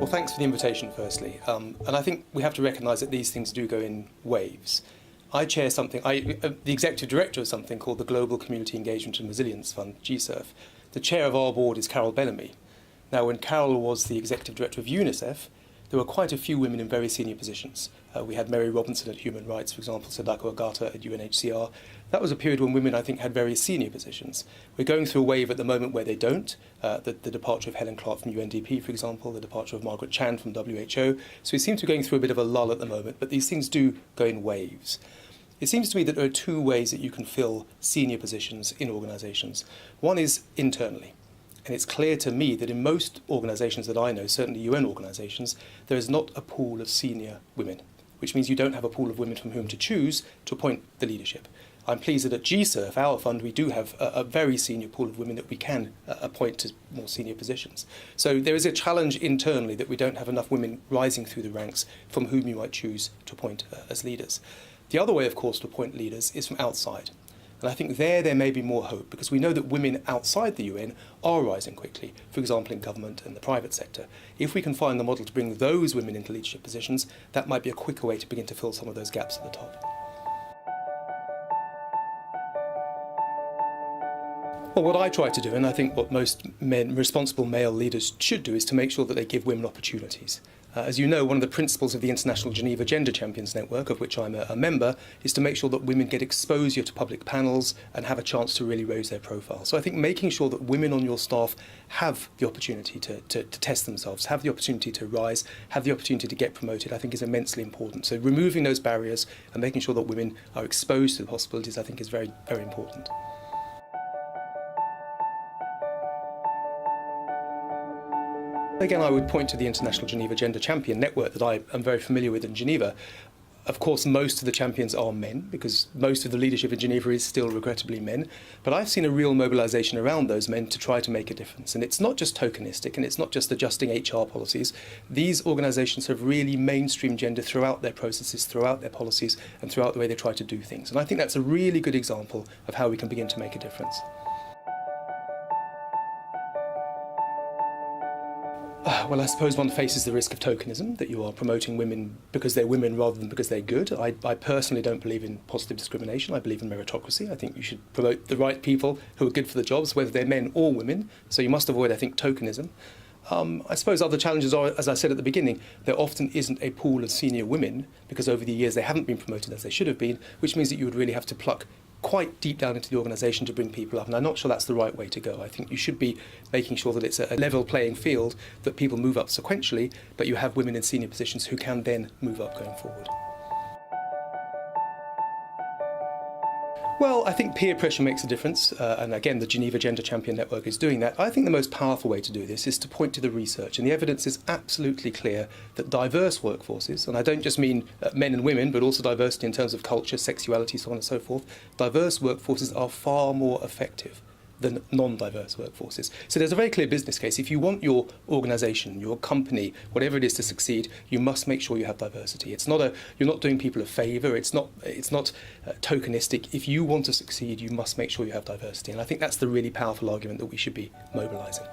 Well, thanks for the invitation, firstly. And I think we have to recognise that these things do go in waves. I chair something, the executive director of something called the Global Community Engagement and Resilience Fund, GCERF. The chair of our board is Carol Bellamy. Now, when Carol was the executive director of UNICEF, there were quite a few women in very senior positions. We had Mary Robinson at Human Rights, for example, Sadako Ogata at UNHCR. That was a period when women, I think, had very senior positions. We're going through a wave at the moment where they don't. The departure of Helen Clark from UNDP, for example, the departure of Margaret Chan from WHO. So we seem to be going through a bit of a lull at the moment, but these things do go in waves. It seems to me that there are two ways that you can fill senior positions in organisations. One is internally. And it's clear to me that in most organisations that I know, certainly UN organisations, there is not a pool of senior women, which means you don't have a pool of women from whom to choose to appoint the leadership. I'm pleased that at GCERF, our fund, we do have a very senior pool of women that we can appoint to more senior positions. So there is a challenge internally that we don't have enough women rising through the ranks from whom you might choose to appoint as leaders. The other way, of course, to appoint leaders is from outside. And I think there may be more hope, because we know that women outside the UN are rising quickly, for example, in government and the private sector. If we can find the model to bring those women into leadership positions, that might be a quicker way to begin to fill some of those gaps at the top. Well, what I try to do, and I think what most responsible male leaders should do, is to make sure that they give women opportunities. As you know, one of the principles of the International Geneva Gender Champions Network, of which I'm a member, is to make sure that women get exposure to public panels and have a chance to really raise their profile. So I think making sure that women on your staff have the opportunity to test themselves, have the opportunity to rise, have the opportunity to get promoted, I think is immensely important. So removing those barriers and making sure that women are exposed to the possibilities, I think is very, very important. Again, I would point to the International Geneva Gender Champion Network that I am very familiar with in Geneva. Of course, most of the champions are men, because most of the leadership in Geneva is still regrettably men. But I've seen a real mobilisation around those men to try to make a difference. And it's not just tokenistic, and it's not just adjusting HR policies. These organisations have really mainstreamed gender throughout their processes, throughout their policies, and throughout the way they try to do things. And I think that's a really good example of how we can begin to make a difference. Well, I suppose one faces the risk of tokenism, that you are promoting women because they're women rather than because they're good. I personally don't believe in positive discrimination. I believe in meritocracy. I think you should promote the right people who are good for the jobs, whether they're men or women. So you must avoid, I think, tokenism. I suppose other challenges are, as I said at the beginning, there often isn't a pool of senior women because over the years they haven't been promoted as they should have been, which means that you would really have to pluck quite deep down into the organisation to bring people up, and I'm not sure that's the right way to go. I think you should be making sure that it's a level playing field, that people move up sequentially, but you have women in senior positions who can then move up going forward. Well, I think peer pressure makes a difference, and again, the Geneva Gender Champion Network is doing that. I think the most powerful way to do this is to point to the research, and the evidence is absolutely clear that diverse workforces, and I don't just mean men and women, but also diversity in terms of culture, sexuality, so on and so forth, diverse workforces are far more effective than non-diverse workforces. So there's a very clear business case. If you want your organisation, your company, whatever it is to succeed, you must make sure you have diversity. It's not you're not doing people a favour. It's not tokenistic. If you want to succeed, you must make sure you have diversity. And I think that's the really powerful argument that we should be mobilising.